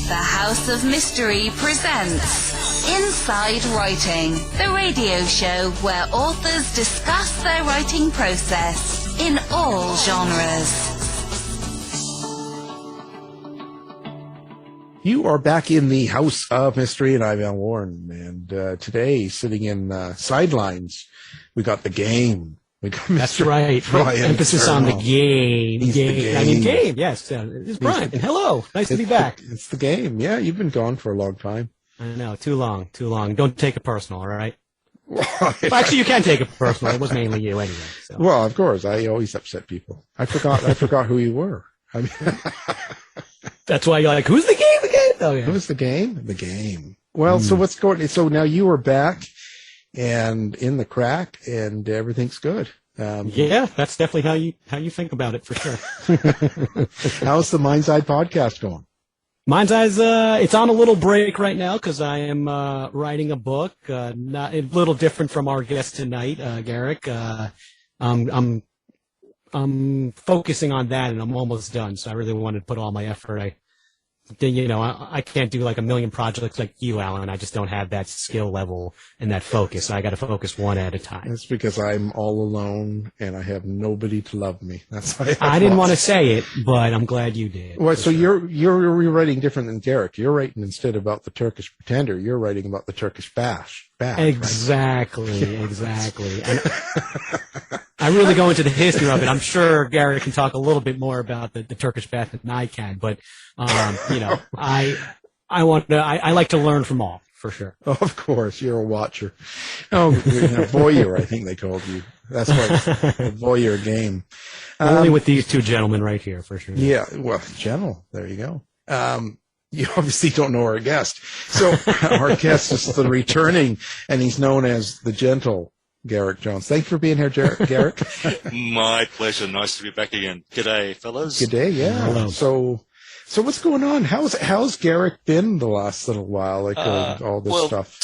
The House of Mystery presents Inside Writing, the radio show where authors discuss their writing process in all genres. You are back in the House of Mystery, and I'm Al Warren. And today, sitting in sidelines, we got the game. We got Mr. That's right. Brian Emphasis Turner. on the game. He's the game. I mean, game. Yes, it's Brian. And hello. Nice to be back. It's the game. Yeah, you've been gone for a long time. I know. Too long. Don't take it personal, all right? Well, actually, you can take it personal. It was mainly you anyway. So. Well, of course. I always upset people. I forgot who you were. I mean, that's why you're like, who's the game again? Oh, yeah. Who's the game? The game. Well, so what's going? So now you are back and in the crack, and everything's good. Yeah, that's definitely how you think about it for sure. How's the Mind's Eye podcast going? Mind's Eye's it's on a little break right now because I am writing a book. Not a little different from our guest tonight, Garrick. I'm focusing on that, and I'm almost done. So I really wanted to put all my effort. I can't do like a million projects like you, Alan. I just don't have that skill level and that focus. So I got to focus one at a time. It's because I'm all alone and I have nobody to love me. That's why I didn't want to say it, but I'm glad you did. Well, so sure. you're writing different than Garrick. You're writing instead about the Turkish pretender. You're writing about the Turkish bash. Exactly, right? Exactly. And I really go into the history of it. I'm sure Garrick can talk a little bit more about the Turkish bath than I can, but I like to learn from all, for sure. Oh, of course, you're a watcher. Oh, voyeur, I think they called you. That's why it's a voyeur game. Only with these two gentlemen right here, for sure. Yeah, well, gentle. There you go. You obviously don't know our guest. So our guest is the returning, and he's known as the gentle Garrick Jones. Thanks for being here, Garrick. My pleasure. Nice to be back again. G'day, fellas. Good day, yeah. Hello. So what's going on? How's Garrick been the last little while, like all this stuff?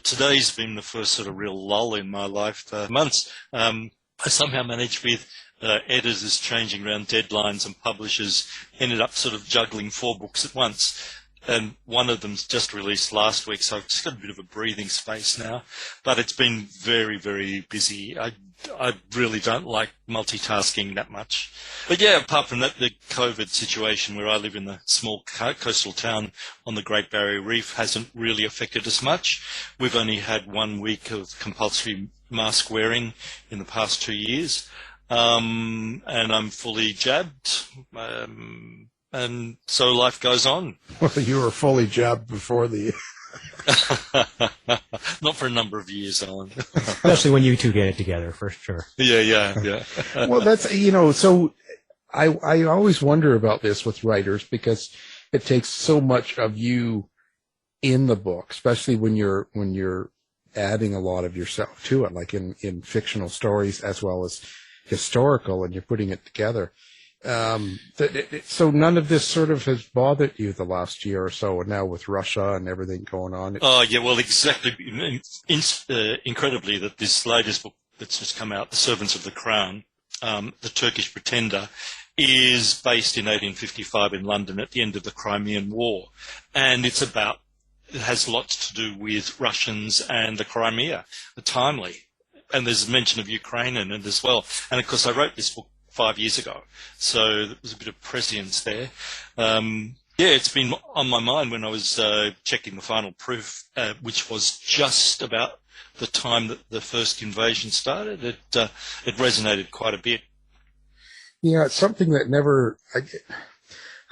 Today's been the first sort of real lull in my life for months. I somehow managed with editors changing around deadlines and publishers, ended up sort of juggling 4 books at once. And one of them's just released last week, so I've just got a bit of a breathing space now. But it's been very, very busy. I really don't like multitasking that much. But yeah, apart from that, the COVID situation where I live in the small coastal town on the Great Barrier Reef hasn't really affected us much. We've only had 1 week of compulsory mask wearing in the past 2 years. And I'm fully jabbed. And so life goes on. Well, you were fully jabbed before the... Not for a number of years, Alan. Especially when you two get it together, for sure. Yeah. Well, that's, so I always wonder about this with writers because it takes so much of you in the book, especially when you're adding a lot of yourself to it, like in fictional stories as well as historical, and you're putting it together. So none of this sort of has bothered you the last year or so, and now with Russia and everything going on. Oh, yeah, well, exactly. Incredibly, that this latest book that's just come out, The Servants of the Crown, The Turkish Pretender, is based in 1855 in London at the end of the Crimean War. And it has lots to do with Russians and the Crimea, the timely. And there's mention of Ukraine in it as well. And, of course, I wrote this book 5 years ago, so there was a bit of prescience there. It's been on my mind when I was checking the final proof, which was just about the time that the first invasion started. It resonated quite a bit. Yeah, it's something that never, I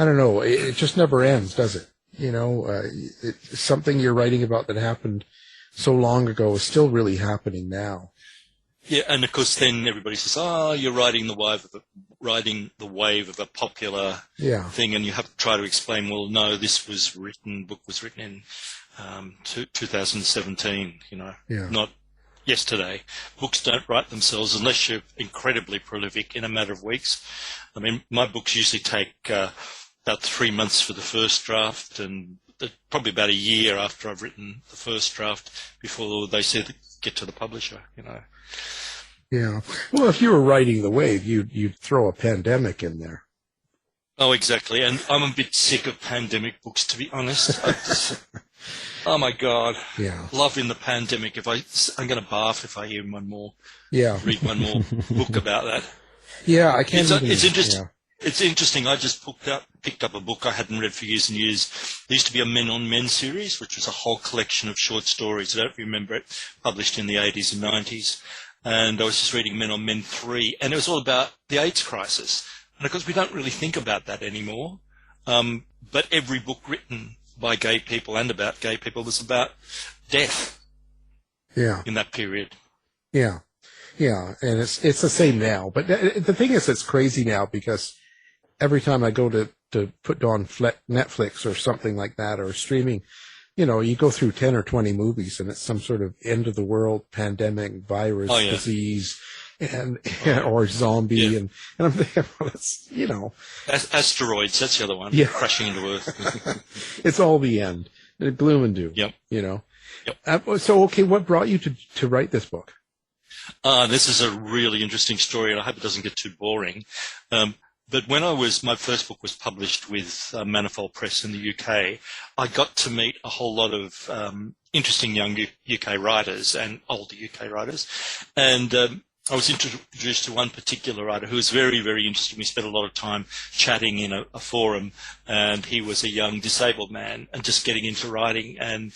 don't know, it just never ends, does it? It's something you're writing about that happened so long ago is still really happening now. Yeah, and of course, then everybody says, "Oh, you're riding the wave of a popular thing," and you have to try to explain. Well, no, book was written in 2017. Not yesterday. Books don't write themselves unless you're incredibly prolific in a matter of weeks. I mean, my books usually take about 3 months for the first draft, and probably about a year after I've written the first draft before they get to the publisher. Yeah. Well, if you were riding the wave, you'd throw a pandemic in there. Oh, exactly. And I'm a bit sick of pandemic books, to be honest. Oh my God. Yeah. Love in the pandemic. I'm going to barf if I hear Yeah. read one more book about that. Yeah, I can't It's interesting. Yeah. It's interesting. I just picked up a book I hadn't read for years and years. There used to be a Men on Men series, which was a whole collection of short stories. I don't remember it, published in the 80s and 90s. And I was just reading Men on Men 3, and it was all about the AIDS crisis. And of course, we don't really think about that anymore. But every book written by gay people and about gay people was about death. Yeah. In that period. Yeah. Yeah. And it's the same now. But the thing is, it's crazy now because every time I go to put on Netflix or something like that or streaming, you know, you go through 10 or 20 movies and it's some sort of end of the world pandemic, virus, disease, and or zombie. Yeah. And I'm thinking, well, it's, you know. Asteroids, that's the other one. Yeah. Crashing into Earth. It's all the end. Gloom and doom. Yep. You know. Yep. So, okay, what brought you to write this book? This is a really interesting story, and I hope it doesn't get too boring. But when my first book was published with Manifold Press in the UK, I got to meet a whole lot of interesting young UK writers and older UK writers. And I was introduced to one particular writer who was very, very interesting. We spent a lot of time chatting in a forum, and he was a young disabled man and just getting into writing, and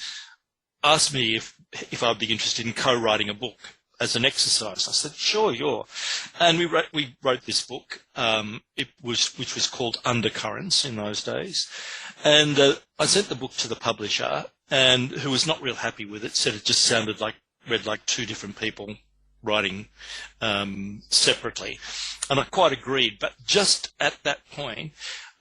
asked me if I'd be interested in co-writing a book as an exercise. I said, sure. And we wrote this book, which was called Undercurrents in those days. And I sent the book to the publisher, and who was not real happy with it, said it just read like two different people writing separately. And I quite agreed. But just at that point,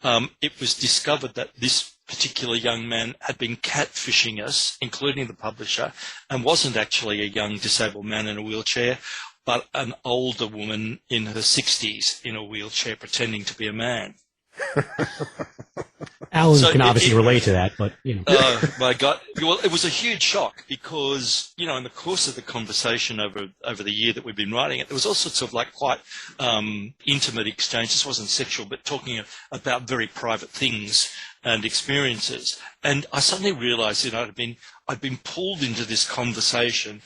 it was discovered that this particular young man had been catfishing us, including the publisher, and wasn't actually a young disabled man in a wheelchair, but an older woman in her 60s in a wheelchair pretending to be a man. Alan can obviously relate to that, but, you know. Oh, my God. Well, it was a huge shock because, you know, in the course of the conversation over the year that we've been writing it, there was all sorts of like quite intimate exchange. This wasn't sexual, but talking about very private things and experiences. And I suddenly realized, you know, I'd been pulled into this conversation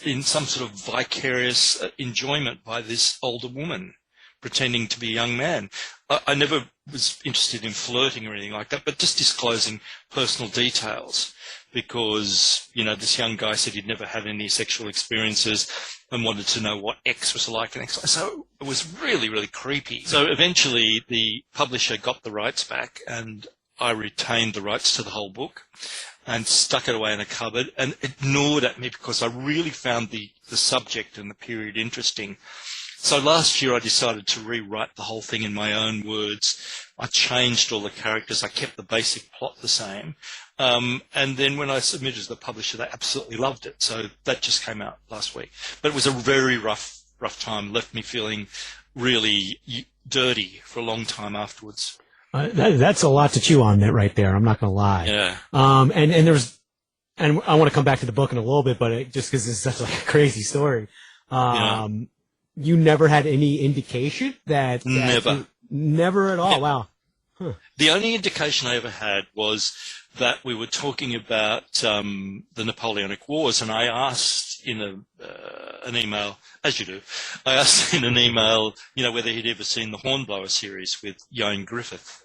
in some sort of vicarious enjoyment by this older woman pretending to be a young man. I never was interested in flirting or anything like that, but just disclosing personal details because, you know, this young guy said he'd never had any sexual experiences and wanted to know what X was like. And so it was really, really creepy. So eventually the publisher got the rights back, and I retained the rights to the whole book and stuck it away in a cupboard and ignored at me because I really found the subject and the period interesting. So last year I decided to rewrite the whole thing in my own words. I changed all the characters. I kept the basic plot the same. And then when I submitted to the publisher, they absolutely loved it. So that just came out last week. But it was a very rough time. Left me feeling really dirty for a long time afterwards. That's a lot to chew on that right there. I'm not going to lie. Yeah. And I want to come back to the book in a little bit, but just because it's such a crazy story. You never had any indication that never at all. Yeah. Wow. Huh. The only indication I ever had was that we were talking about the Napoleonic Wars, and I asked in an email, as you do, I asked in an email, you know, whether he'd ever seen the Hornblower series with Ioan Griffith,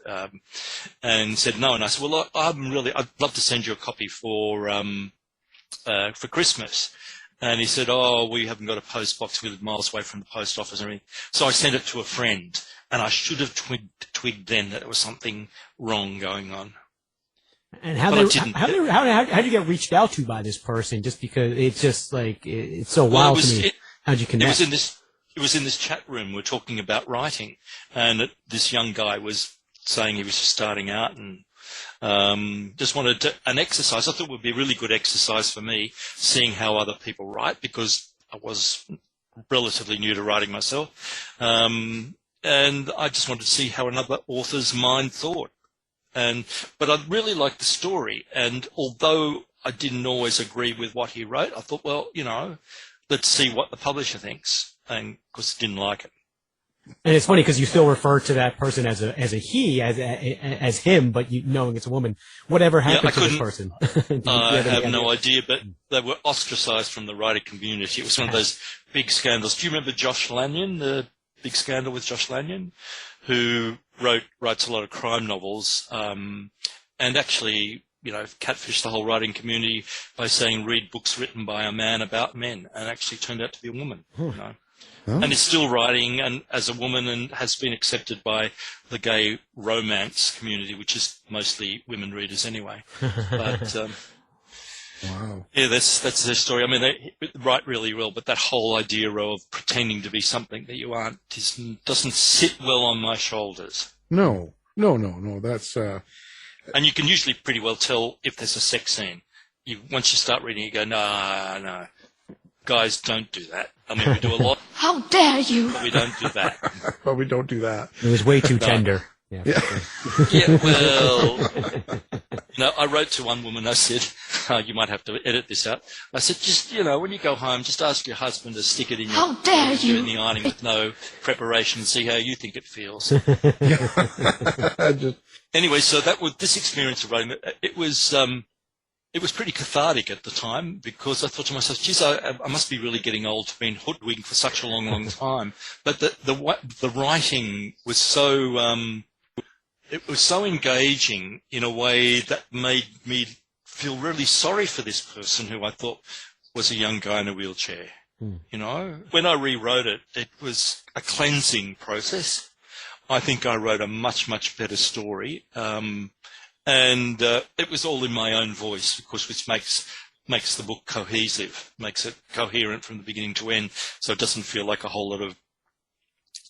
and said no. And I said, well, I'd love to send you a copy for Christmas. And he said, oh, we haven't got a post box. We live miles away from the post office and everything. So I sent it to a friend, and I should have twigged then that there was something wrong going on. And how did you get reached out to by this person? Just because it's just like it's so wild to me. How'd you connect? It was in this chat room. We're talking about writing, and this young guy was saying he was just starting out and just wanted an exercise. I thought it would be a really good exercise for me, seeing how other people write, because I was relatively new to writing myself. And I just wanted to see how another author's mind thought. But I really liked the story. And although I didn't always agree with what he wrote, I thought, well, you know, let's see what the publisher thinks. And of course, I didn't like it. And it's funny because you still refer to that person as a he, as him, but you knowing it's a woman. Whatever happened to this person? I have no idea, but they were ostracized from the writer community. It was one of those big scandals. Do you remember Josh Lanyon, the big scandal with Josh Lanyon, who writes a lot of crime novels, and actually, catfished the whole writing community by saying read books written by a man about men, and actually turned out to be a woman. Oh. And is still writing and as a woman and has been accepted by the gay romance community, which is mostly women readers anyway. But wow. Yeah, that's their story. I mean, they write really well, but that whole idea of pretending to be something that you aren't doesn't sit well on my shoulders. No. That's and you can usually pretty well tell if there's a sex scene. Once you start reading, you go, no. Guys, don't do that. I mean, we do a lot. How dare you? But we don't do that. but we don't do that. It was way too tender. Yeah. Yeah, well, I wrote to one woman, I said, you might have to edit this out. I said, just, when you go home, just ask your husband to stick it in How dare you? in the ironing with no preparation and see how you think it feels. Anyway, so this experience of writing, it was pretty cathartic at the time because I thought to myself, geez, I must be really getting old to being hoodwinked for such a long, long time. But the writing was so it was so engaging in a way that made me feel really sorry for this person who I thought was a young guy in a wheelchair. When I rewrote it, it was a cleansing process. I think I wrote a much, much better story. And it was all in my own voice, of course, which makes the book cohesive, makes it coherent from the beginning to end, so it doesn't feel like a whole lot of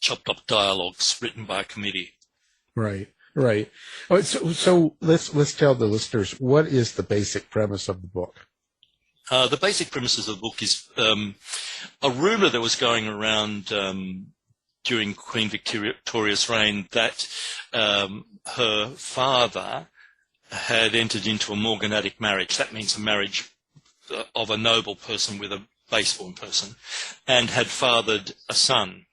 chopped up dialogues written by a committee. Right. Oh, so let's tell the listeners, what is the basic premise of the book? The basic premise of the book is a rumour that was going around during Queen Victoria's reign that her father had entered into a morganatic marriage. That means a marriage of a noble person with a base-born person, and had fathered a son.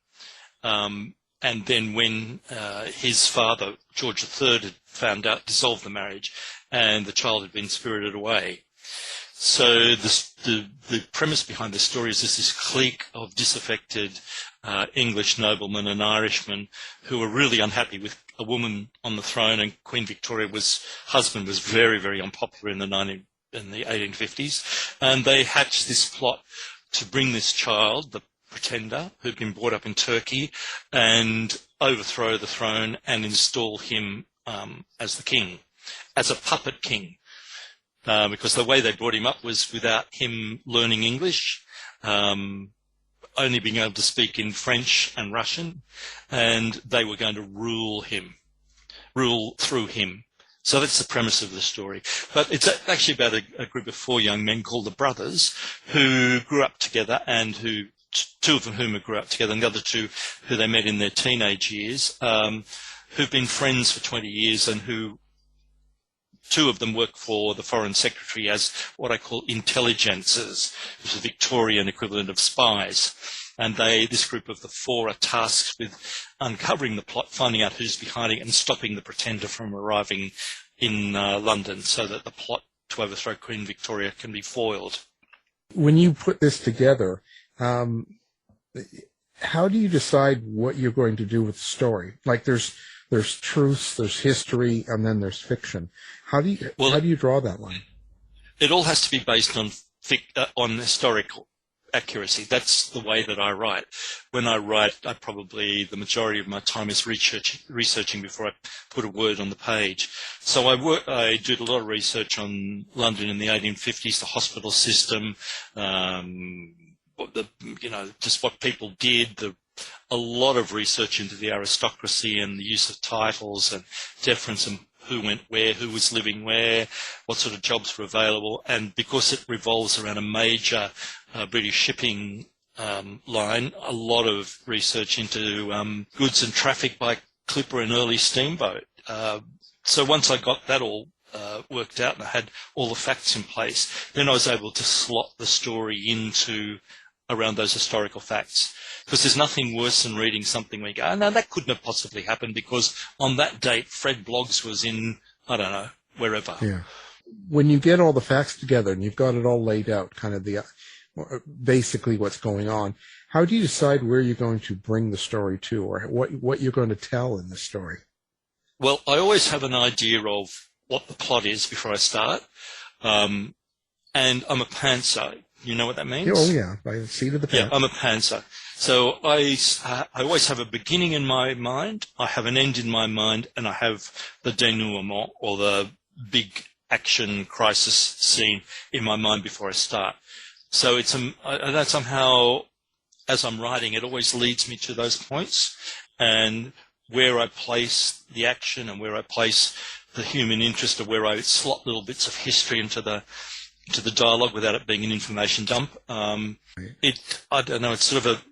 And then when his father, George III, had found out, dissolved the marriage, and the child had been spirited away. So the premise behind the story is this clique of disaffected English noblemen and Irishmen who were really unhappy with a woman on the throne, and Queen Victoria's husband was very, very unpopular in the 1850s, and they hatched this plot to bring this child, the pretender, who'd been brought up in Turkey, and overthrow the throne and install him as the king, as a puppet king, because the way they brought him up was without him learning English, only being able to speak in French and Russian, and they were going to rule through him. So that's the premise of the story. But it's actually about a group of 4 young men called the Brothers who grew up together, and two of whom grew up together, and the other 2 who they met in their teenage years, who've been friends for 20 years, and who 2 of them work for the Foreign Secretary as what I call intelligencers, which is the Victorian equivalent of spies. And this group of the 4 are tasked with uncovering the plot, finding out who's behind it, and stopping the pretender from arriving in London so that the plot to overthrow Queen Victoria can be foiled. When you put this together, how do you decide what you're going to do with the story? Like there's truth, there's history, and then there's fiction. How do you draw that line? It all has to be based on historical accuracy. That's the way that I write. When I write, the majority of my time is researching before I put a word on the page. So I did a lot of research on London in the 1850s, the hospital system, just what people did, a lot of research into the aristocracy and the use of titles and deference and who went where, who was living where, what sort of jobs were available. And because it revolves around a major British shipping line, a lot of research into goods and traffic by clipper and early steamboat. So once I got that all worked out and I had all the facts in place, then I was able to slot the story into around those historical facts. Because there's nothing worse than reading something where you go, oh, no, that couldn't have possibly happened because on that date, Fred Bloggs was in, I don't know, wherever. Yeah. When you get all the facts together and you've got it all laid out, kind of basically what's going on, how do you decide where you're going to bring the story to, or what you're going to tell in the story? Well, I always have an idea of what the plot is before I start. And I'm a pantser. You know what that means? Oh, yeah, by the seat of the pants. Yeah, I'm a pantser. So I always have a beginning in my mind, I have an end in my mind, and I have the denouement, or the big action crisis scene in my mind before I start. So that somehow, as I'm writing, it always leads me to those points, and where I place the action and where I place the human interest, or where I slot little bits of history into the dialogue without it being an information dump. I don't know, it's sort of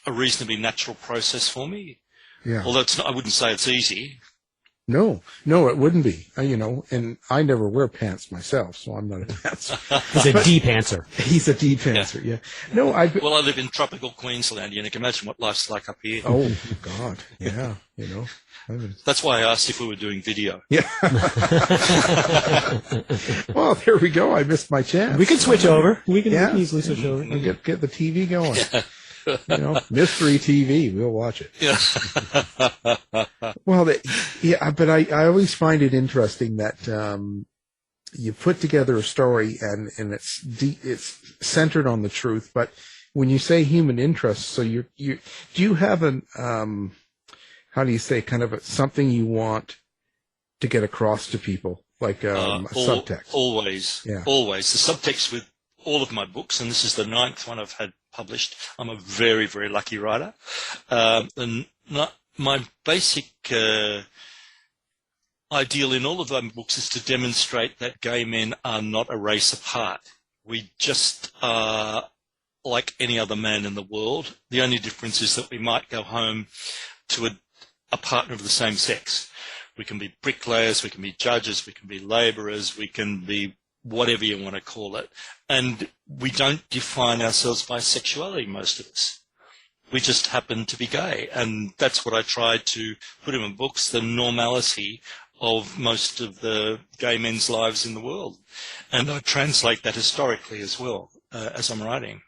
a reasonably natural process for me. Yeah. Although I wouldn't say it's easy. No, it wouldn't be. And I never wear pants myself, so I'm not a pantser. He's a deep pantser. He's a deep pantser, yeah. No, Well, I live in tropical Queensland. You can imagine what life's like up here. Oh, God, yeah, That's why I asked if we were doing video. Yeah. Well, there we go. I missed my chance. We can switch over. We can easily switch over. We'll get the TV going. Yeah. Mystery TV. We'll watch it. Yeah. Well, but I always find it interesting that you put together a story and it's centered on the truth. But when you say human interest, so do you have an how do you say, kind of something you want to get across to people, like a subtext? Always. Yeah. Always. The subtext with all of my books, and this is the 9th one I've had published. I'm a very, very lucky writer. And my basic ideal in all of my books is to demonstrate that gay men are not a race apart. We just are like any other man in the world. The only difference is that we might go home to a partner of the same sex. We can be bricklayers, we can be judges, we can be labourers, we can be whatever you want to call it. And we don't define ourselves by sexuality, most of us. We just happen to be gay. And that's what I tried to put in my books, the normality of most of the gay men's lives in the world. And I translate that historically as well, as I'm writing.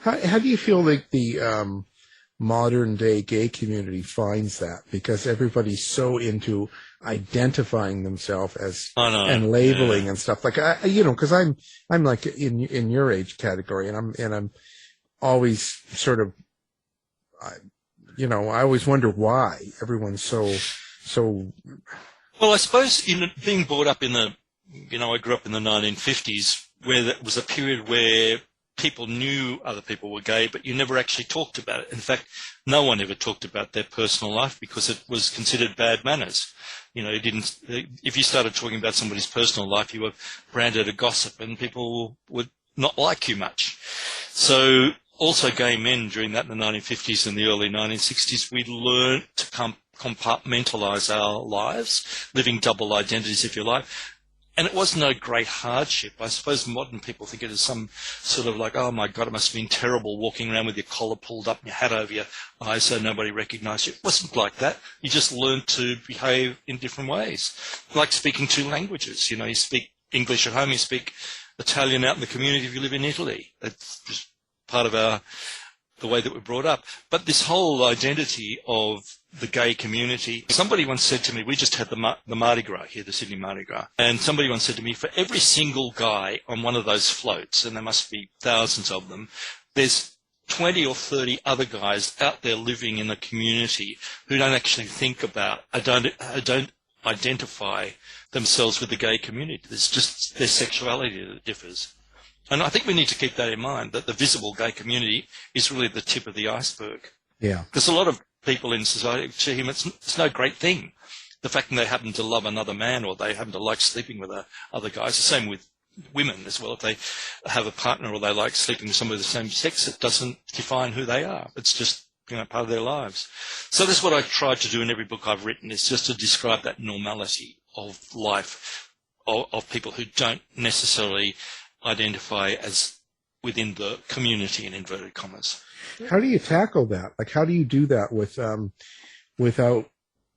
How do you feel like the modern day gay community finds that? Because everybody's so into identifying themselves as and labeling and stuff. Like because I'm like in your age category, and I'm always sort of I always wonder why everyone's so. Well, I suppose being brought up in I grew up in the 1950s, where that was a period where people knew other people were gay, but you never actually talked about it. In fact, no one ever talked about their personal life because it was considered bad manners. If you started talking about somebody's personal life, you were branded a gossip and people would not like you much. So also gay men during that in the 1950s and the early 1960s, we learned to compartmentalize our lives, living double identities, if you like. And it was no great hardship. I suppose modern people think it is some sort of like, oh my God, it must have been terrible walking around with your collar pulled up and your hat over your eyes so nobody recognized you. It wasn't like that. You just learned to behave in different ways. Like speaking two languages. You speak English at home, you speak Italian out in the community if you live in Italy. That's just part of the way that we're brought up. But this whole identity of the gay community, somebody once said to me, we just had the Mardi Gras here, the Sydney Mardi Gras, and somebody once said to me, for every single guy on one of those floats, and there must be thousands of them, there's 20 or 30 other guys out there living in the community who don't actually think about, don't identify themselves with the gay community. There's just their sexuality that differs. And I think we need to keep that in mind, that the visible gay community is really the tip of the iceberg. Yeah. There's a lot of people in society, to him, it's no great thing. The fact that they happen to love another man or they happen to like sleeping with other guys. The same with women as well. If they have a partner or they like sleeping with somebody of the same sex, it doesn't define who they are. It's just part of their lives. So that's what I tried to do in every book I've written, is just to describe that normality of life of people who don't necessarily identify as within the community, in inverted commas. How do you tackle that? Like, how do you do that without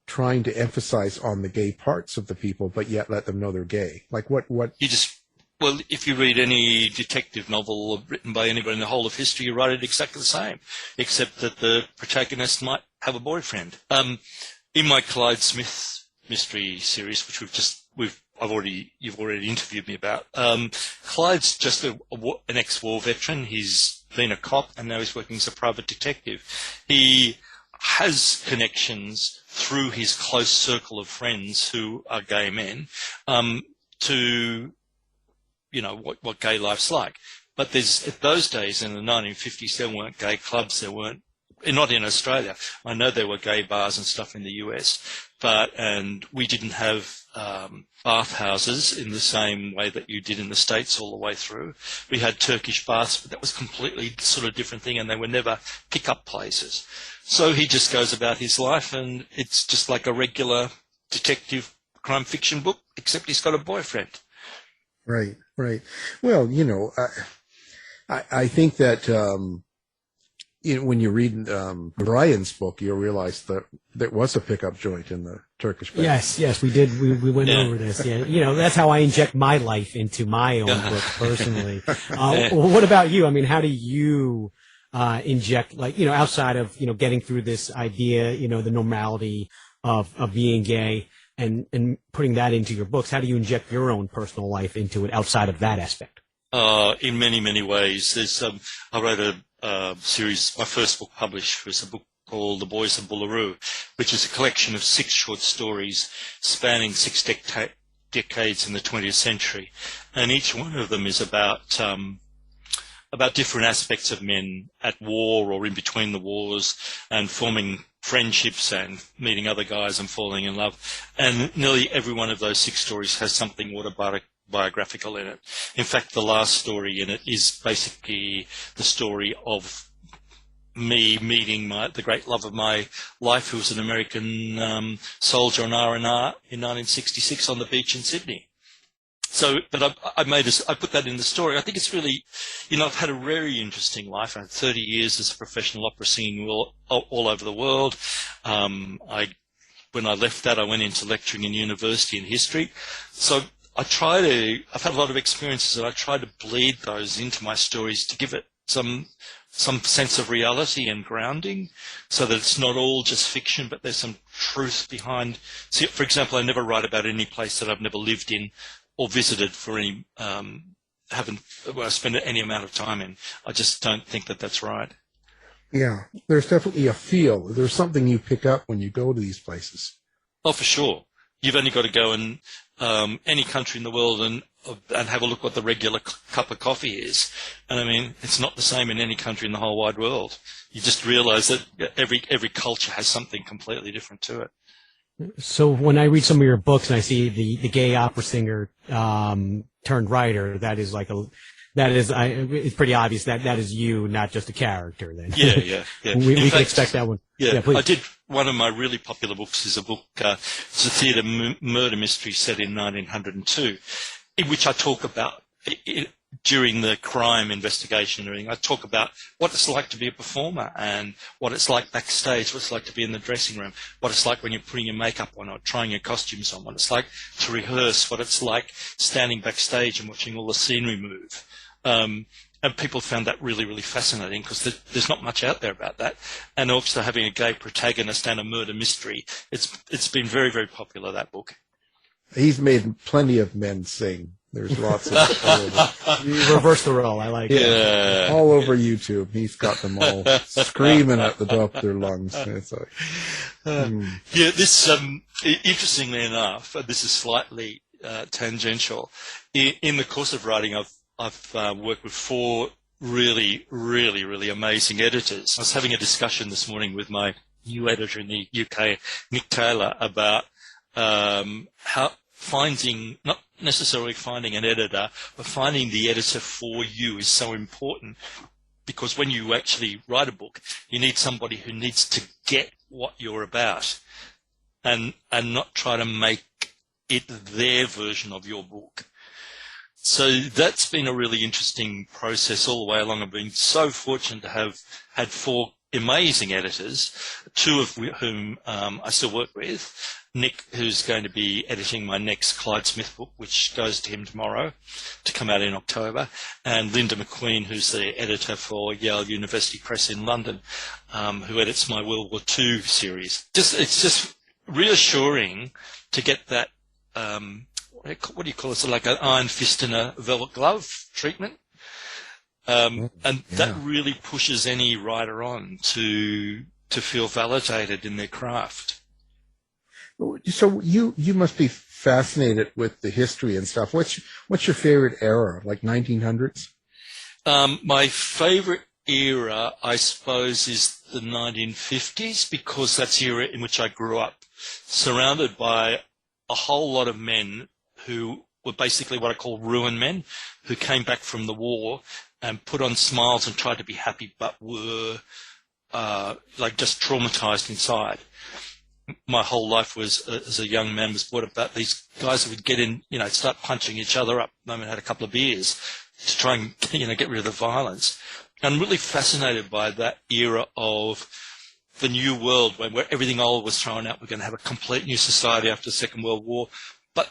trying to emphasize on the gay parts of the people, but yet let them know they're gay? Like, what? Well, if you read any detective novel written by anybody in the whole of history, you write it exactly the same, except that the protagonist might have a boyfriend. In my Clyde Smith mystery series, which you've already interviewed me about, Clyde's just an ex-war veteran. He's been a cop, and now he's working as a private detective. He has connections through his close circle of friends who are gay men to what gay life's like. But those days in the 1950s, there weren't gay clubs. There weren't, not in Australia. I know there were gay bars and stuff in the US, and we didn't have bathhouses in the same way that you did in the States all the way through. We had Turkish baths, but that was completely sort of different thing, and they were never pick-up places. So he just goes about his life, and it's just like a regular detective crime fiction book, except he's got a boyfriend. Right. Well, I think that when you read Brian's book, you'll realize that there was a pickup joint in the Turkish bath. Yes, we did. We went over this. Yeah, that's how I inject my life into my own book personally. What about you? I mean, how do you inject, outside of getting through this idea, the normality of being gay, and putting that into your books? How do you inject your own personal life into it outside of that aspect? In many, many ways. I wrote a series. My first book published was a book called The Boys of Bullaroo, which is a collection of 6 short stories spanning 6 decades in the 20th century, and each one of them is about different aspects of men at war or in between the wars, and forming friendships and meeting other guys and falling in love. And nearly every one of those 6 stories has something autobiographical in it. In fact, the last story in it is basically the story of me meeting the great love of my life, who was an American soldier on R&R in 1966 on the beach in Sydney. So, but I put that in the story. I think it's really, I've had a very interesting life. I had 30 years as a professional opera singing all over the world. When I left that, I went into lecturing in university in history. So I've had a lot of experiences, and I try to bleed those into my stories to give it some sense of reality and grounding, so that it's not all just fiction, but there's some truth behind. See, for example, I never write about any place that I've never lived in or visited for any, spend any amount of time in. I just don't think that that's right. Yeah, there's definitely a feel. There's something you pick up when you go to these places. Oh, for sure. You've only got to go in any country in the world and have a look what the regular cup of coffee is. And I mean, it's not the same in any country in the whole wide world. You just realize that every culture has something completely different to it. So when I read some of your books and I see the gay opera singer turned writer, it's pretty obvious that is you, not just a character. Then yeah. we can expect that one. Yeah, please. I did. One of my really popular books is a book. It's a theatre murder mystery set in 1902, in which I talk about during the crime investigation and everything. I talk about what it's like to be a performer, and what it's like backstage, what it's like to be in the dressing room, what it's like when you're putting your makeup on or trying your costumes on, what it's like to rehearse, what it's like standing backstage and watching all the scenery move. And people found that really, really fascinating, because there's not much out there about that. And also having a gay protagonist and a murder mystery, it's been very, very popular, that book. He's made plenty of men sing. There's lots of You reverse the role. I like it. Yeah. All over YouTube. He's got them all screaming at the top of their lungs. It's like, Yeah, this, interestingly enough, this is slightly tangential. In the course of writing, I've worked with 4 really, really, really amazing editors. I was having a discussion this morning with my new editor in the UK, Nick Taylor, about how not necessarily finding an editor, but finding the editor for you is so important, because when you actually write a book, you need somebody who needs to get what you're about and not try to make it their version of your book. So that's been a really interesting process all the way along. I've been so fortunate to have had 4 amazing editors, 2 of whom I still work with. Nick, who's going to be editing my next Clyde Smith book, which goes to him tomorrow to come out in October, and Linda McQueen, who's the editor for Yale University Press in London, who edits my World War II series. It's just reassuring to get that, what do you call it? So like an iron fist and a velvet glove treatment. And that really pushes any writer on to feel validated in their craft. So you must be fascinated with the history and stuff. What's your favorite era, like 1900s? My favorite era, I suppose, is the 1950s, because that's the era in which I grew up, surrounded by a whole lot of men who were basically what I call ruin men, who came back from the war and put on smiles and tried to be happy, but were like just traumatized inside. My whole life was, as a young man, was brought about these guys who would get in, start punching each other up. I mean, had a couple of beers to try and, get rid of the violence. I'm really fascinated by that era of the new world, where everything old was thrown out. We're going to have a complete new society after the Second World War. But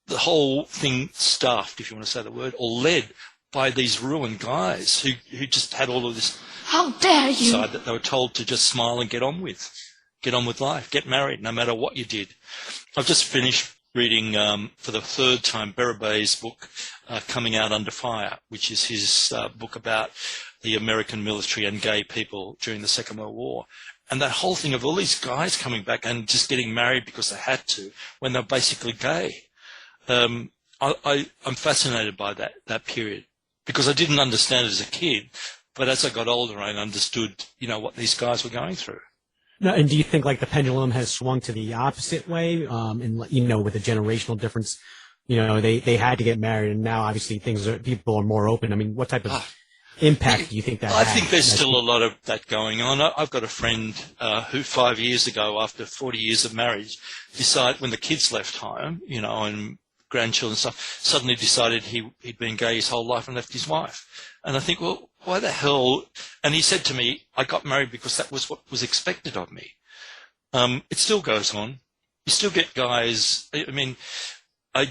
the whole thing staffed, if you want to say the word, or led by these ruined guys who just had all of this. How dare you! Side that they were told to just smile and get on with life, get married, no matter what you did. I've just finished reading, for the 3rd time, Berubet's book, Coming Out Under Fire, which is his book about the American military and gay people during the Second World War. And that whole thing of all these guys coming back and just getting married because they had to, when they're basically gay. I'm fascinated by that period, because I didn't understand it as a kid, but as I got older, I understood, what these guys were going through. No, and do you think like the pendulum has swung to the opposite way? And with the generational difference, they had to get married, and now obviously people are more open. I mean, what type of impact do you think that has? I think there's still a lot of that going on. I've got a friend who 5 years ago, after 40 years of marriage, decided when the kids left home, and grandchildren and stuff, suddenly decided he'd been gay his whole life and left his wife. And I think, well, why the hell? And he said to me, I got married because that was what was expected of me. It still goes on. You still get guys. I mean, I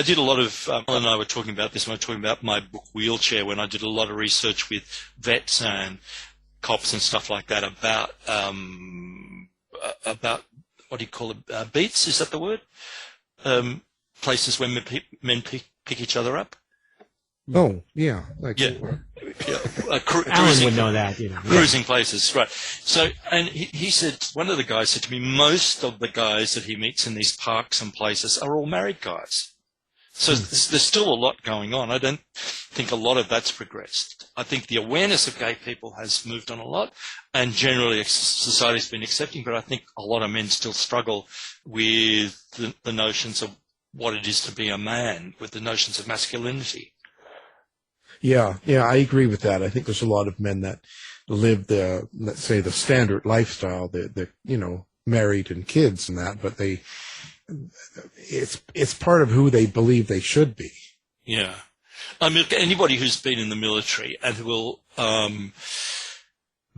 did a lot of, Alan and I were talking about this when I was talking about my book Wheelchair, when I did a lot of research with vets and cops and stuff like that about what do you call it, beats, is that the word? Places where men pick each other up. Oh, yeah. Alan would know that, Cruising places, right. So, and he said, one of the guys said to me, most of the guys that he meets in these parks and places are all married guys. So there's still a lot going on. I don't think a lot of that's progressed. I think the awareness of gay people has moved on a lot, and generally society's been accepting, but I think a lot of men still struggle with the notions of what it is to be a man, with the notions of masculinity. Yeah, I agree with that. I think there's a lot of men that live let's say, the standard lifestyle, the married and kids and that, but it's part of who they believe they should be. Yeah. I mean, anybody who's been in the military and who will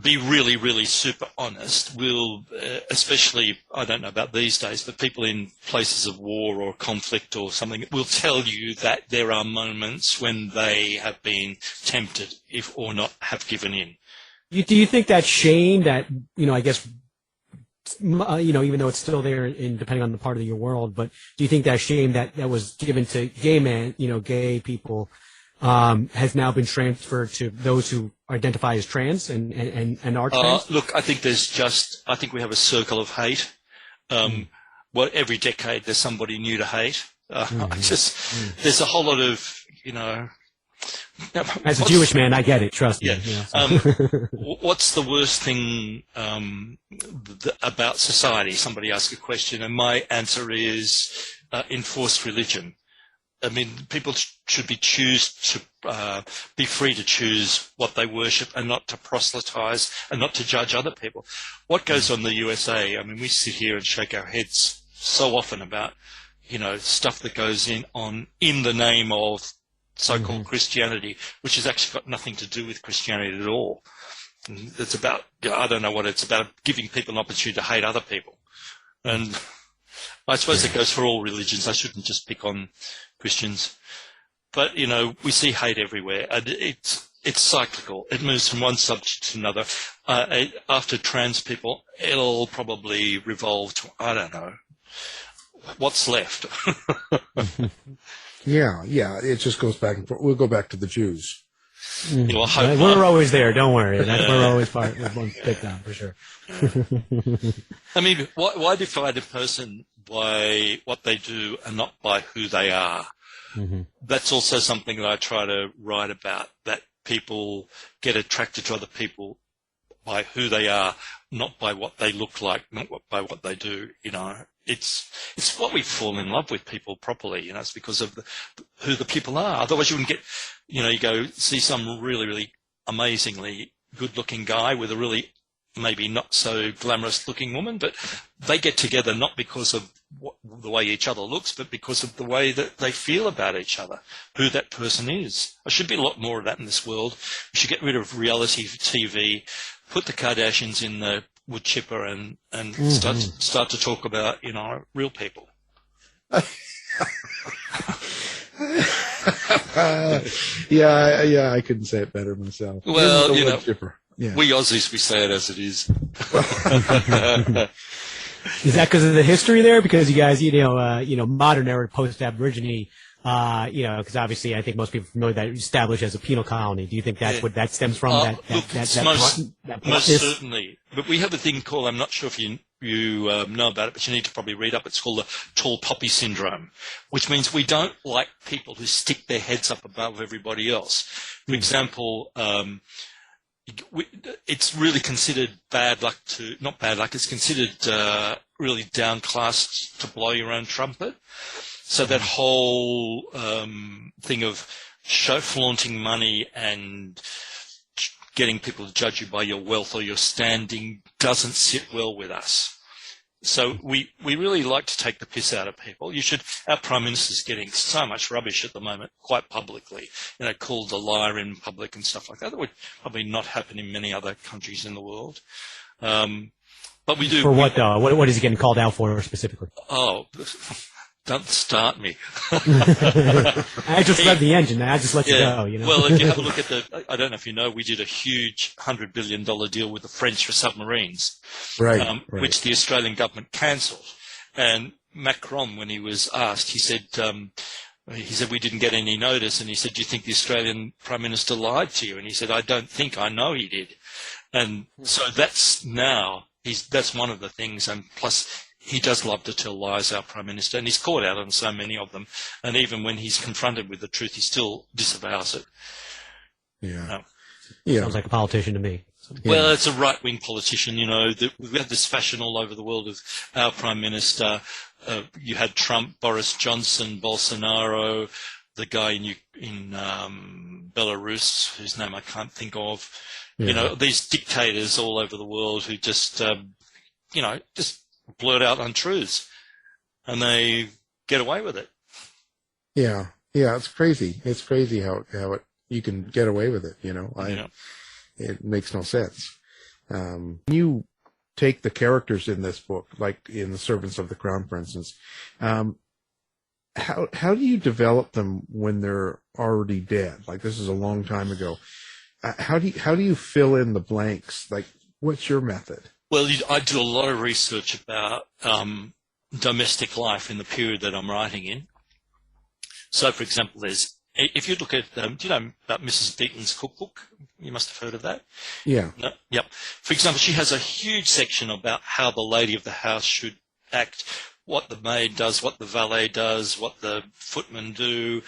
be really, really super honest will, especially, I don't know about these days, but people in places of war or conflict or something will tell you that there are moments when they have been tempted, if or not have given in. Do you think that shame that, I guess, even though it's still there depending on the part of your world, but do you think that shame that was given to gay people, has now been transferred to those who identify as trans and are trans? Look, I think I think we have a circle of hate. Every decade there's somebody new to hate. There's a whole lot of, As a Jewish man, I get it. Trust me. What's the worst thing about society? Somebody asked a question, and my answer is enforced religion. I mean, people should be free to choose what they worship and not to proselytize and not to judge other people. What goes on in the USA? I mean, we sit here and shake our heads so often about, stuff that goes on in the name of so-called Christianity, which has actually got nothing to do with Christianity at all. It's about, I don't know what it's about, giving people an opportunity to hate other people. And I suppose it goes for all religions. I shouldn't just pick on Christians. But, we see hate everywhere. And it's cyclical. It moves from one subject to another. After trans people, it'll probably revolve to, I don't know, what's left. Yeah. It just goes back and forth. We'll go back to the Jews. We're always there. Don't worry. We're always part of one pick down for sure. I mean, why define a person by what they do and not by who they are? That's also something that I try to write about, that people get attracted to other people by who they are, not by what they look like, not by what they do. It's what we fall in love with people properly. It's because of who the people are. Otherwise, you wouldn't get. You go see some really, really amazingly good-looking guy with a really maybe not so glamorous-looking woman, but they get together not because of the way each other looks, but because of the way that they feel about each other, who that person is. There should be a lot more of that in this world. We should get rid of reality TV, put the Kardashians in the wood chipper, and start to talk about real people. Yeah, I couldn't say it better myself. Well, we Aussies, we say it as it is. Is that because of the history there? Because you guys, modern era post-Aborigine, because obviously I think most people are familiar that established as a penal colony. Do you think that's what that stems from? Most certainly. But we have a thing called, I'm not sure if you know about it, but you need to probably read up. It's called the tall poppy syndrome, which means we don't like people who stick their heads up above everybody else. For example, it's really considered it's considered really downclassed to blow your own trumpet. So that whole thing of flaunting money and getting people to judge you by your wealth or your standing doesn't sit well with us. So we really like to take the piss out of people. Our Prime Minister's getting so much rubbish at the moment, quite publicly, called a liar in public and stuff like that. That would probably not happen in many other countries in the world. But we do. For what, though? What is he getting called out for specifically? Oh, don't start me. I just read the engine. I just let you go. Well, if you have a look at I don't know if you know, we did a huge $100 billion deal with the French for submarines, right. Which the Australian government cancelled. And Macron, when he was asked, he said we didn't get any notice. And he said, do you think the Australian Prime Minister lied to you? And he said, I don't think. I know he did. And so that's one of the things. And plus, he does love to tell lies, our Prime Minister, and he's caught out on so many of them. And even when he's confronted with the truth, he still disavows it. Yeah. Sounds like a politician to me. Well, it's a right-wing politician. We have this fashion all over the world of our Prime Minister. You had Trump, Boris Johnson, Bolsonaro, the guy in Belarus, whose name I can't think of. Yeah. These dictators all over the world who just blurt out untruths, and they get away with it. Yeah, it's crazy. It's crazy how you can get away with it. It makes no sense. You take the characters in this book, like in The Servants of the Crown, for instance. How do you develop them when they're already dead? Like, this is a long time ago. How do you fill in the blanks? Like, what's your method? Well, I do a lot of research about domestic life in the period that I'm writing in. So, for example, if you look at, do you know about Mrs. Deaton's cookbook? You must have heard of that. Yeah. No? Yep. For example, she has a huge section about how the lady of the house should act, what the maid does, what the valet does, what the footmen do,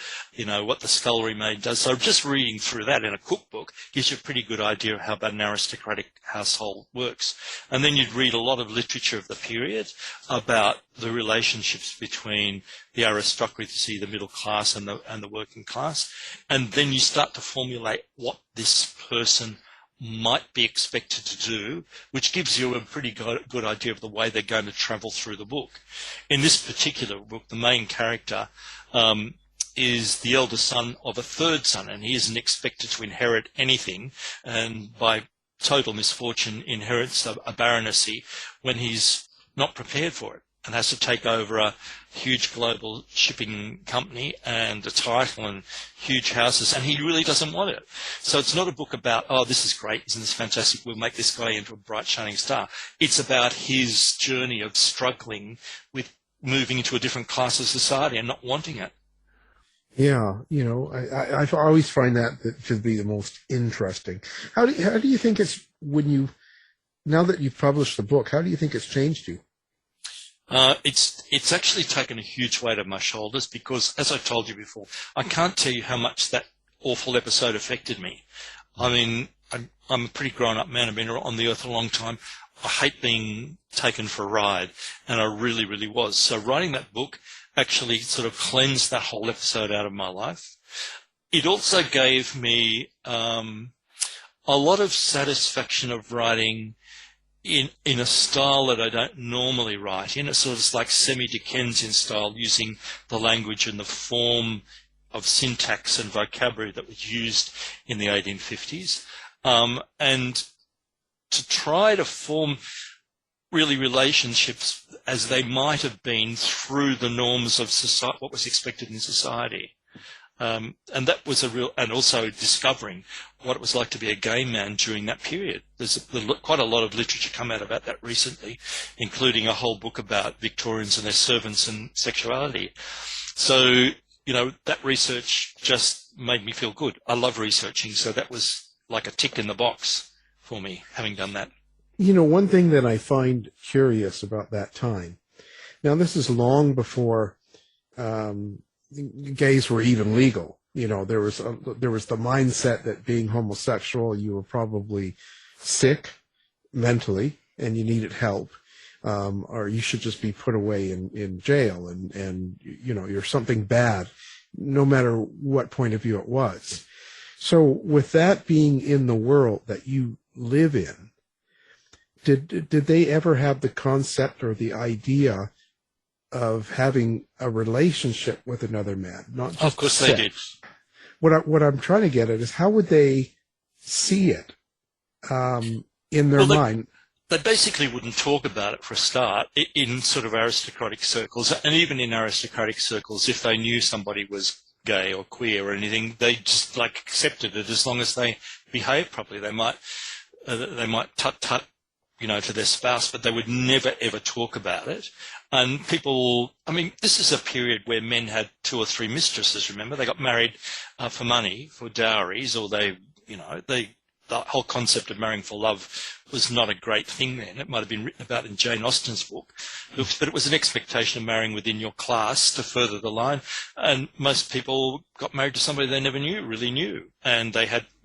what the scullery maid does. So just reading through that in a cookbook gives you a pretty good idea of how an aristocratic household works. And then you'd read a lot of literature of the period about the relationships between the aristocracy, the middle class, and the working class. And then you start to formulate what this person might be expected to do, which gives you a pretty good idea of the way they're going to travel through the book. In this particular book, the main character is the eldest son of a third son, and he isn't expected to inherit anything, and by total misfortune inherits a baronetcy when he's not prepared for it and has to take over a huge global shipping company and a title and huge houses, and he really doesn't want it. So it's not a book about, oh, this is great, isn't this fantastic, we'll make this guy into a bright shining star. It's about his journey of struggling with moving into a different class of society and not wanting it. Yeah, you know, I always find that to be the most interesting. How do you think it's, now that you've published the book, how do you think it's changed you? It's actually taken a huge weight on my shoulders because, as I told you before, I can't tell you how much that awful episode affected me. I mean, I'm a pretty grown-up man. I've been on the earth a long time. I hate being taken for a ride, and I really, really was. So writing that book actually sort of cleansed that whole episode out of my life. It also gave me a lot of satisfaction of writing in a style that I don't normally write in. It's sort of like semi-Dickensian style, using the language and the form of syntax and vocabulary that was used in the 1850s. And to try to form really relationships as they might have been through the norms of society, what was expected in society. And that was and also discovering what it was like to be a gay man during that period. There's quite a lot of literature come out about that recently, including a whole book about Victorians and their servants and sexuality. So, you know, that research just made me feel good. I love researching, so that was like a tick in the box for me, having done that. You know, one thing that I find curious about that time, now this is long before gays were even legal. You know, there was the mindset that being homosexual, you were probably sick mentally and you needed help, or you should just be put away in jail, and you know, you're something bad, no matter what point of view it was. So with that being in the world that you live in, did they ever have the concept or the idea of having a relationship with another man? Not just of course sex. They did. What I'm trying to get at is, how would they see it in their mind? They basically wouldn't talk about it for a start in sort of aristocratic circles, and even in aristocratic circles, if they knew somebody was gay or queer or anything, they just like accepted it as long as they behaved properly. They might tut, you know, to their spouse, but they would never ever talk about it. And people, I mean, this is a period where men had 2 or 3 mistresses, remember? They got married for money, for dowries, or the whole concept of marrying for love was not a great thing then. It might have been written about in Jane Austen's book, but it was an expectation of marrying within your class to further the line. And most people got married to somebody they never really knew. And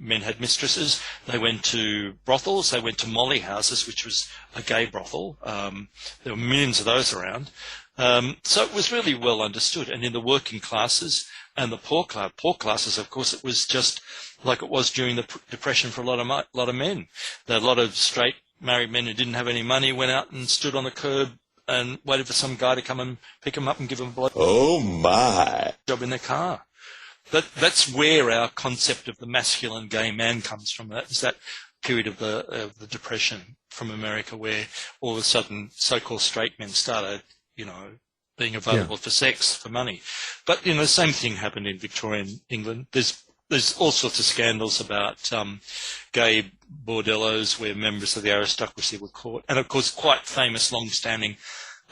men had mistresses. They went to brothels. They went to molly houses, which was a gay brothel. There were millions of those around. So it was really well understood. And in the working classes and the poor classes, of course, it was just like it was during the Depression for a lot of men. There were a lot of straight married men who didn't have any money, went out and stood on the curb and waited for some guy to come and pick them up and give them a blow. Oh my! Job in their car. That's where our concept of the masculine gay man comes from. That is that period of the Depression from America, where all of a sudden so-called straight men started, you know, being available for sex, for money. But, you know, the same thing happened in Victorian England. There's all sorts of scandals about gay bordellos where members of the aristocracy were caught. And, of course, quite famous long-standing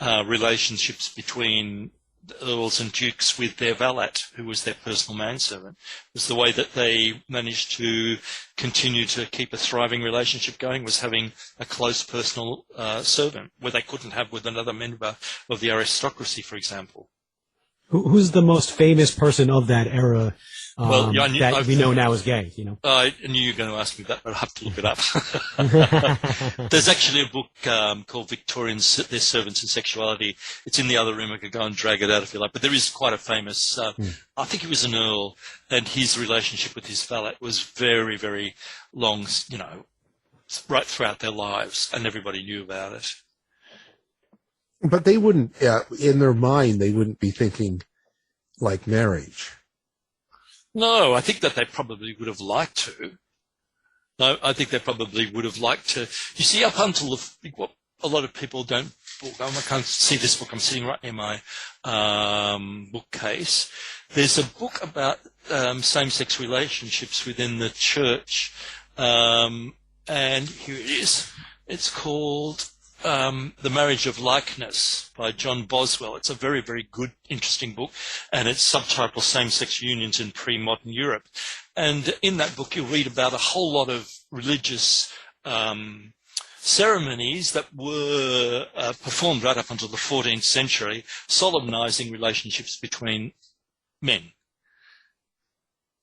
relationships between the earls and dukes with their valet, who was their personal manservant. It was the way that they managed to continue to keep a thriving relationship going, was having a close personal servant, where they couldn't have with another member of the aristocracy, for example. Who's the most famous person of that era that we know now as gay? You know, I knew you were going to ask me that, but I'll have to look it up. There's actually a book called Victorians, Their Servants and Sexuality. It's in the other room. I could go and drag it out if you like. But there is quite a famous, I think he was an earl, and his relationship with his valet was very, very long, you know, right throughout their lives, and everybody knew about it. But they wouldn't, in their mind, they wouldn't be thinking like marriage. No, I think that they probably would have liked to. No, I think they probably would have liked to. You see, up until what a lot of people don't. I can't see this book. I'm sitting right near my bookcase. There's a book about same-sex relationships within the church, and here it is. It's called The Marriage of Likeness by John Boswell. It's a very, very good, interesting book, and it's subtitled Same-Sex Unions in Pre-Modern Europe. And in that book, you'll read about a whole lot of religious ceremonies that were performed right up until the 14th century, solemnizing relationships between men.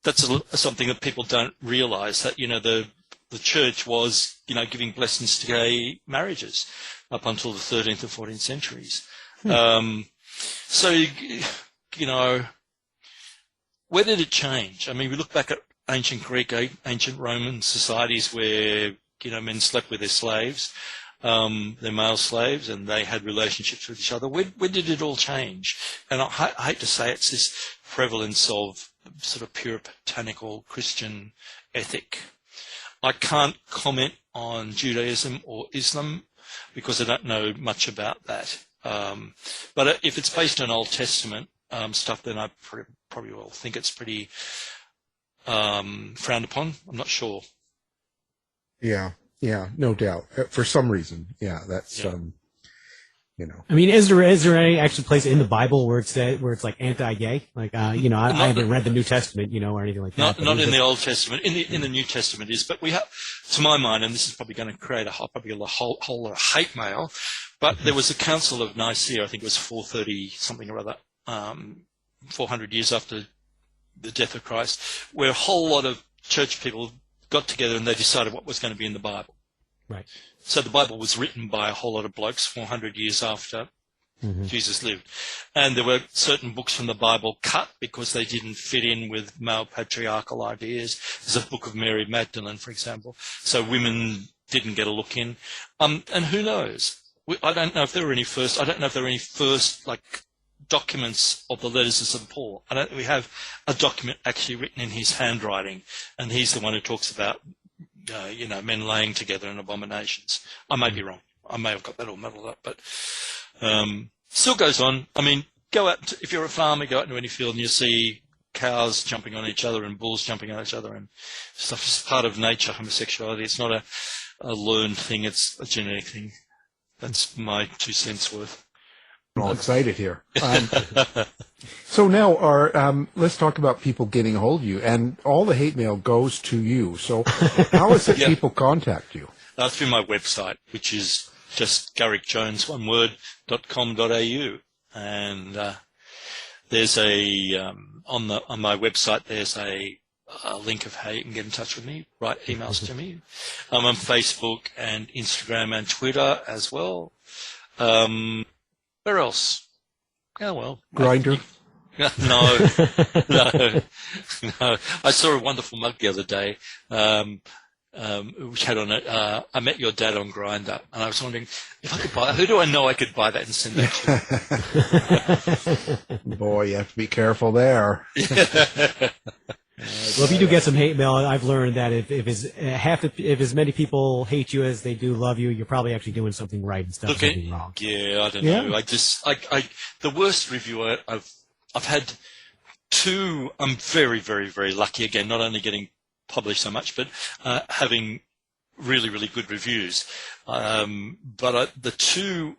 That's something that people don't realize, that, the church was, giving blessings to gay marriages up until the 13th and 14th centuries. So, where did it change? I mean, we look back at ancient Greek, ancient Roman societies where, men slept with their slaves, their male slaves, and they had relationships with each other. Where did it all change? And I hate to say it's this prevalence of sort of puritanical Christian ethic. I can't comment on Judaism or Islam because I don't know much about that. But if it's based on Old Testament stuff, then I probably will think it's pretty frowned upon. I'm not sure. Yeah, no doubt. For some reason, that's I mean, is there any actual place in the Bible where it's like anti-gay? Like, I haven't read the New Testament, or anything like that. Not in the Old Testament. In the New Testament is, but we have, to my mind, and this is probably going to create a whole lot of hate mail. But there was a Council of Nicaea, I think it was 430 something or other, 400 years after the death of Christ, where a whole lot of church people got together and they decided what was going to be in the Bible. Right. So the Bible was written by a whole lot of blokes 400 years after Jesus lived. And there were certain books from the Bible cut because they didn't fit in with male patriarchal ideas. There's a book of Mary Magdalene, for example. So women didn't get a look in. And who knows? I don't know if there were any first documents of the letters of St. Paul. I don't think we have a document actually written in his handwriting, and he's the one who talks about men laying together in abominations. I may be wrong. I may have got that all muddled up, but still goes on. I mean, go out if you're a farmer, go out into any field and you see cows jumping on each other and bulls jumping on each other and stuff. It's part of nature, homosexuality. It's not a learned thing. It's a genetic thing. That's my 2 cents worth. I'm all excited here. So now, let's talk about people getting a hold of you, and all the hate mail goes to you. So how is it people contact you? Through my website, which is just garrickjones, one word, .com.au. And there's on my website, there's a link of how you can get in touch with me, write emails to me. I'm on Facebook and Instagram and Twitter as well. Where else? Oh, well. Grindr? No. I saw a wonderful mug the other day, which had on it, I met your dad on Grindr, and I was wondering if I could buy, who do I know I could buy that and send that to? Boy, you have to be careful there. Well, if you do get some hate mail, I've learned that if as many people hate you as they do love you, you're probably actually doing something right instead of something wrong. Yeah, I don't know. The worst review I've had two. I'm very, very, very lucky. Again, not only getting published so much, but having really, really good reviews. But the two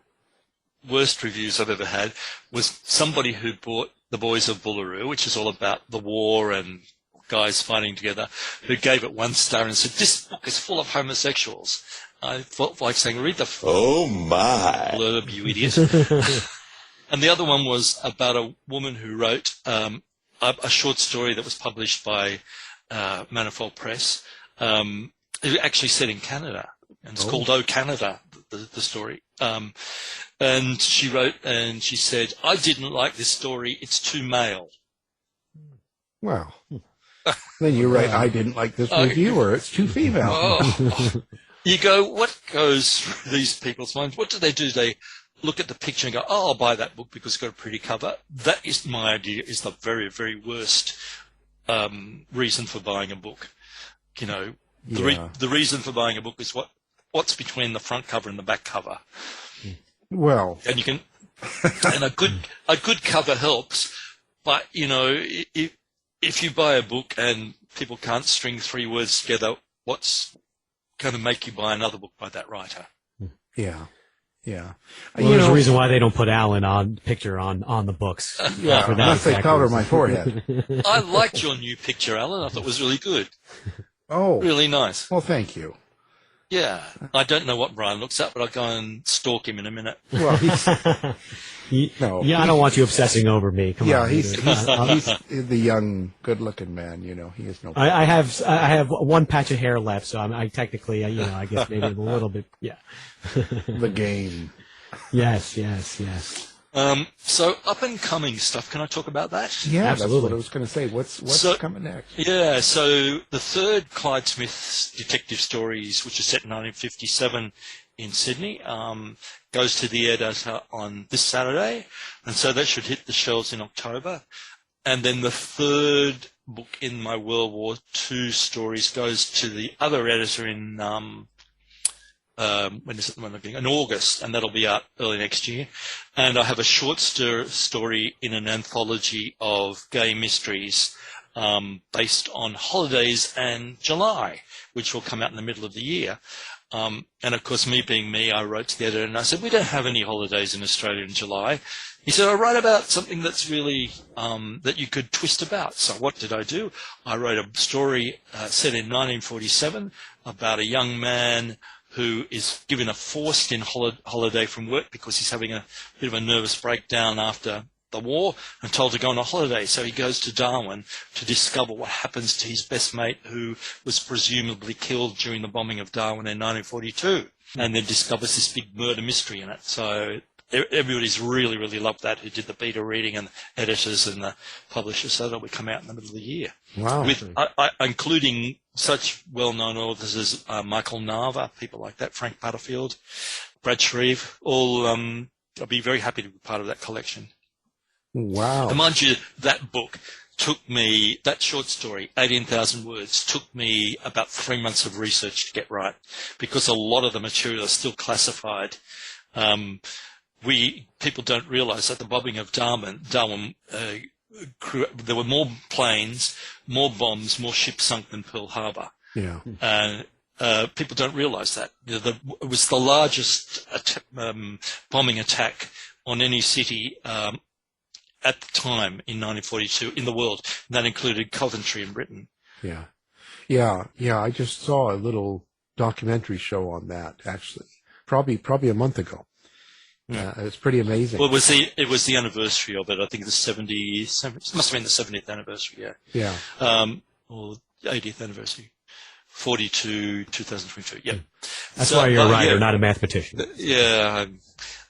worst reviews I've ever had was somebody who bought The Boys of Bullaroo, which is all about the war and guys fighting together, who gave it 1 star and said, "This book is full of homosexuals." I felt like saying, "Read the blurb, you idiot." And the other one was about a woman who wrote a short story that was published by Manifold Press, who actually set in Canada, and it's called "Oh Canada," the story. And she wrote and she said, "I didn't like this story. It's too male." Wow. Then you write, "I didn't like this reviewer. It's too female." you go, what goes through these people's minds? What do? They look at the picture and go, oh, I'll buy that book because it's got a pretty cover. That is my idea, is the very, very worst reason for buying a book. You know, the reason for buying a book is what's between the front cover and the back cover. Well, and you can, and a good cover helps, but you know, if you buy a book and people can't string 3 words together, what's going to make you buy another book by that writer? Yeah. Yeah. Well, there's a reason why they don't put Alan on picture on the books. Yeah, unless they powder my forehead. I liked your new picture, Alan. I thought it was really good. Oh. Really nice. Well, thank you. Yeah. I don't know what Brian looks at, but I'll go and stalk him in a minute. Well, I don't want you obsessing over me. Come on. He's the young, good-looking man. You know, he is no. I have one patch of hair left, so I technically, I guess maybe a little bit. Yeah. The game. Yes. So up and coming stuff. Can I talk about that? Yeah, Absolutely. That's what I was going to say. What's coming next? Yeah. So the third Clyde Smith's detective stories, which is set in 1957 in Sydney, goes to the editor on this Saturday, and so that should hit the shelves in October. And then the third book in my World War II stories goes to the other editor in when is it? In August, and that'll be out early next year. And I have a short story in an anthology of gay mysteries based on holidays and July, which will come out in the middle of the year. And of course, me being me, I wrote to the editor and I said, we don't have any holidays in Australia in July. He said, I write about something that's really, that you could twist about. So what did I do? I wrote a story set in 1947 about a young man who is given a forced-in holiday from work because he's having a bit of a nervous breakdown after the war and told to go on a holiday. So he goes to Darwin to discover what happens to his best mate who was presumably killed during the bombing of Darwin in 1942, and then discovers this big murder mystery in it. So everybody's really, really loved that, who did the beta reading, and the editors and the publishers, so that will come out in the middle of the year. Wow. With, including such well-known authors as Michael Nava, people like that, Frank Butterfield, Brad Shreve, all I'll be very happy to be part of that collection. Wow. And mind you, that book took me, that short story, 18,000 words, took me about 3 months of research to get right, because a lot of the material is still classified. People don't realise that the bombing of Darwin, there were more planes, more bombs, more ships sunk than Pearl Harbor. Yeah. And people don't realise that. It was the largest bombing attack on any city at the time in 1942 in the world. And that included Coventry in Britain. Yeah. I just saw a little documentary show on that, actually, probably a month ago. It was pretty amazing. Well, it was the anniversary of it. I think it must have been the 70th anniversary. Yeah. Or 80th anniversary. 42, 2022. Yeah. That's why you're a writer, not a mathematician. Yeah.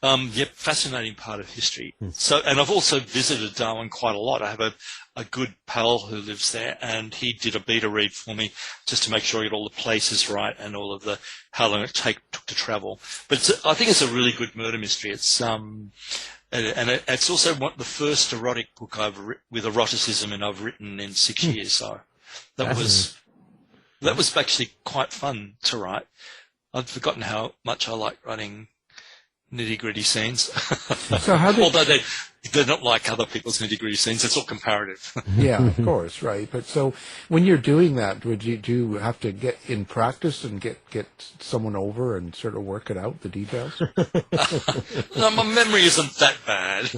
Fascinating part of history. So, and I've also visited Darwin quite a lot. I have a good pal who lives there, and he did a beta read for me just to make sure I get all the places right and all of how long it took to travel. But I think it's a really good murder mystery. It's and it's also the first erotic book with eroticism I've written in 6 years. So that was actually quite fun to write. I'd forgotten how much I like writing nitty-gritty scenes. So although they're not like other people's nitty-gritty scenes, it's all comparative. Yeah, of course, right. But so when you're doing that, do you have to get in practice and get someone over and sort of work it out, the details? No, my memory isn't that bad.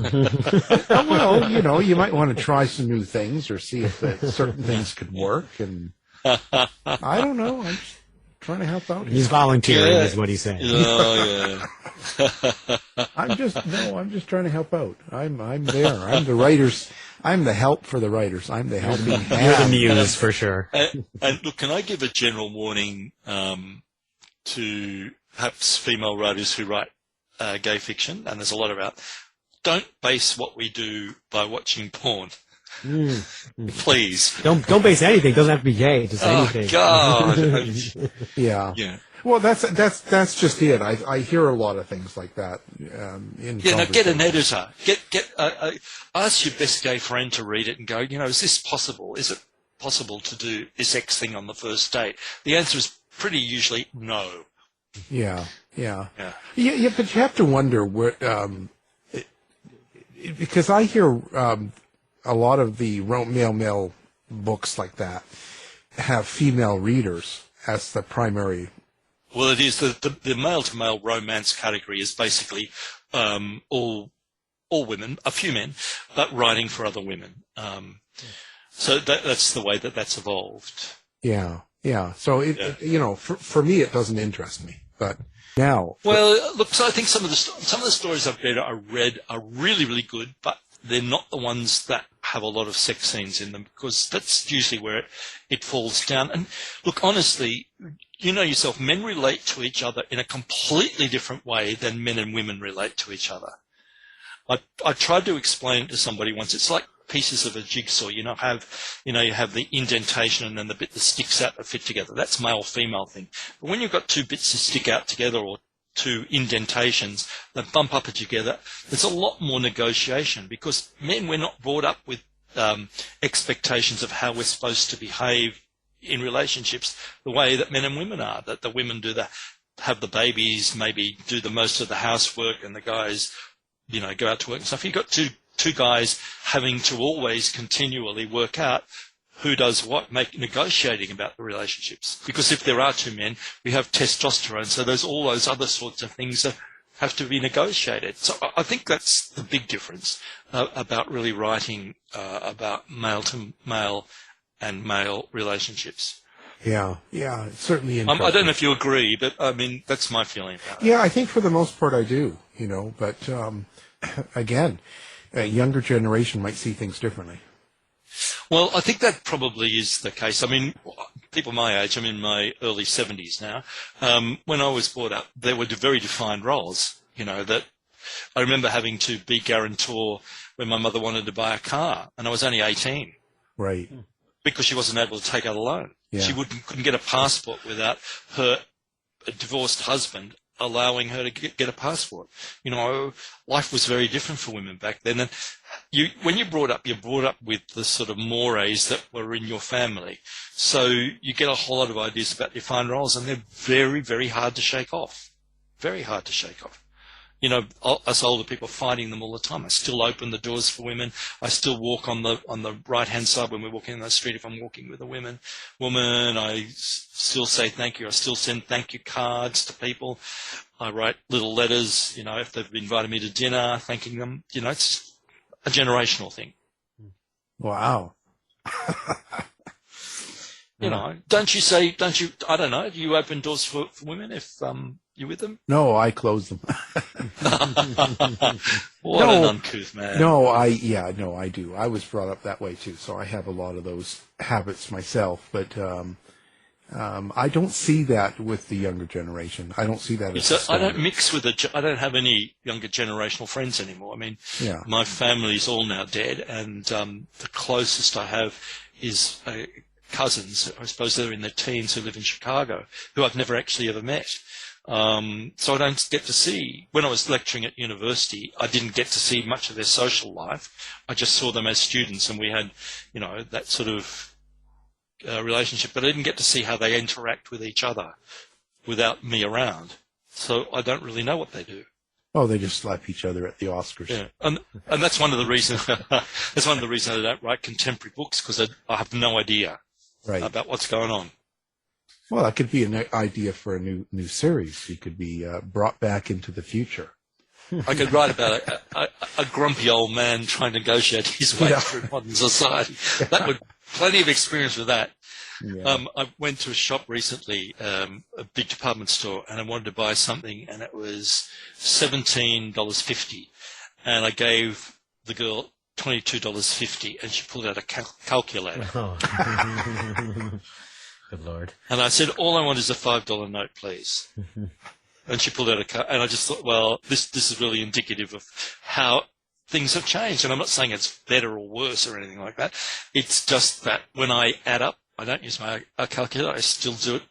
Well, you might want to try some new things or see if certain things could work. And I don't know. I'm just trying to help out. He's volunteering, is what he's saying. Oh, yeah. I'm just trying to help out. I'm there. I'm the writers. I'm the help for the writers. I'm the helping hand. You're the muse for sure. And look, can I give a general warning to perhaps female writers who write gay fiction? And there's a lot about. Don't base what we do by watching porn. Please. Don't base anything. It doesn't have to be gay. Just anything. Oh God. Yeah. Well, that's just it. I hear a lot of things like that. Now get an editor. Ask your best gay friend to read it and go, is this possible? Is it possible to do this X thing on the first date? The answer is pretty usually no. Yeah. But you have to wonder what, because I hear a lot of the male books like that have female readers as the primary. Well, it is the male-to-male romance category is basically all women, a few men, but writing for other women. So that's the way that's evolved. Yeah. So for me, it doesn't interest me, but now. Well, look, so I think some of the stories I've read are really, really good, but they're not the ones that have a lot of sex scenes in them, because that's usually where it falls down. And look, honestly, you know yourself, men relate to each other in a completely different way than men and women relate to each other. I tried to explain it to somebody once. It's like pieces of a jigsaw. You have the indentation and then the bit that sticks out that fit together. That's male-female thing. But when you've got two bits that stick out together, or two indentations that bump up together, there's a lot more negotiation, because men, we're not brought up with expectations of how we're supposed to behave in relationships the way that men and women are, that the women have the babies, maybe do the most of the housework, and the guys, go out to work and stuff. You've got two guys having to always continually work out who does what, negotiating about the relationships. Because if there are two men, we have testosterone, so there's all those other sorts of things that have to be negotiated. So I think that's the big difference about really writing about male-to-male and male relationships. Yeah, it's certainly interesting. I don't know if you agree, but I mean, that's my feeling about it. Yeah, I think for the most part I do, but again, a younger generation might see things differently. Well, I think that probably is the case. I mean, people my age, I'm in my early 70s now, when I was brought up, there were very defined roles, that I remember having to be guarantor when my mother wanted to buy a car, and I was only 18. Right. Because she wasn't able to take out a loan. Yeah. She couldn't get a passport without her divorced husband allowing her to get a passport. Life was very different for women back then. And when you're brought up with the sort of mores that were in your family. So you get a whole lot of ideas about defined roles, and they're very, very hard to shake off. Very hard to shake off. Us older people fighting them all the time. I still open the doors for women. I still walk on the right-hand side when we're walking in the street. If I'm walking with a woman, I still say thank you. I still send thank you cards to people. I write little letters, if they've invited me to dinner, thanking them. It's a generational thing. Wow. Don't you, I don't know, do you open doors for women if you're with them? No, I close them. What an uncouth man. No, I do. I was brought up that way too, so I have a lot of those habits myself, but I don't see that with the younger generation. I don't see that as I don't mix with I don't have any younger generational friends anymore. I mean, my family's all now dead, and the closest I have is cousins. I suppose they're in their teens who live in Chicago, who I've never actually ever met. So I don't get to see, when I was lecturing at university, I didn't get to see much of their social life. I just saw them as students, and we had, that sort of relationship, but I didn't get to see how they interact with each other without me around. So I don't really know what they do. Oh, they just slap each other at the Oscars. Yeah, and that's one of the reasons. That's one of the reasons I don't write contemporary books, because I have no idea about what's going on. Well, that could be an idea for a new series. You could be brought back into the future. I could write about a grumpy old man trying to negotiate his way through modern society. That would plenty of experience with that. Yeah. I went to a shop recently, a big department store, and I wanted to buy something, and it was $17.50, and I gave the girl $22.50, and she pulled out a calculator. Oh. Good Lord. And I said, all I want is a $5 note, please. And she pulled out and I just thought, well, this is really indicative of how things have changed. And I'm not saying it's better or worse or anything like that. It's just that when I add up, I don't use my calculator. I still do it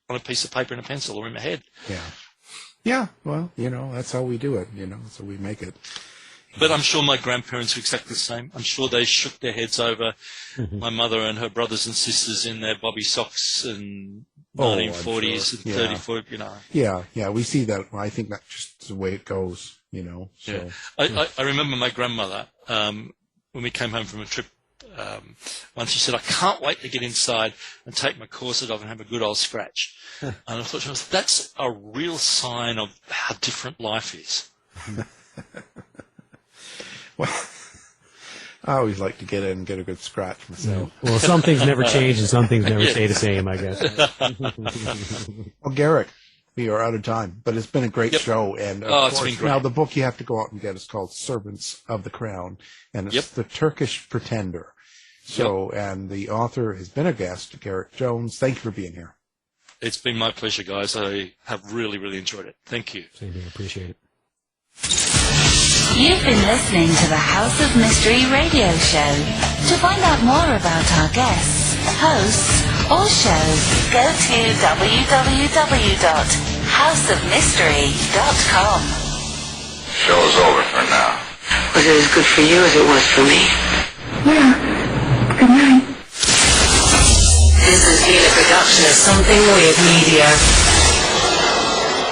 on a piece of paper and a pencil or in my head. Yeah. Yeah, well, that's how we do it, so we make it. But I'm sure my grandparents were exactly the same. I'm sure they shook their heads over my mother and her brothers and sisters in their bobby socks and 1940s and 34, Yeah, we see that. I think that's just the way it goes, So. Yeah. I remember my grandmother, when we came home from a trip, once she said, I can't wait to get inside and take my corset off and have a good old scratch. And I thought, that's a real sign of how different life is. Well, I always like to get in and get a good scratch myself. Yeah. Well, some things never change and some things never stay the same, I guess. Well, Garrick, we are out of time, but it's been a great show. And of it's been course, great. now the book you have to go out and get is called Servants of the Crown, and it's The Turkish Pretender. So, and the author has been a guest, Garrick Jones. Thank you for being here. It's been my pleasure, guys. I have really, really enjoyed it. Thank you. Same here. Appreciate it. You've been listening to the House of Mystery radio show. To find out more about our guests, hosts, or shows, go to www.houseofmystery.com. Show's over for now. Was it as good for you as it was for me? Yeah. Good night. This has been a production of Something Weird Media.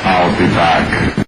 I'll be back.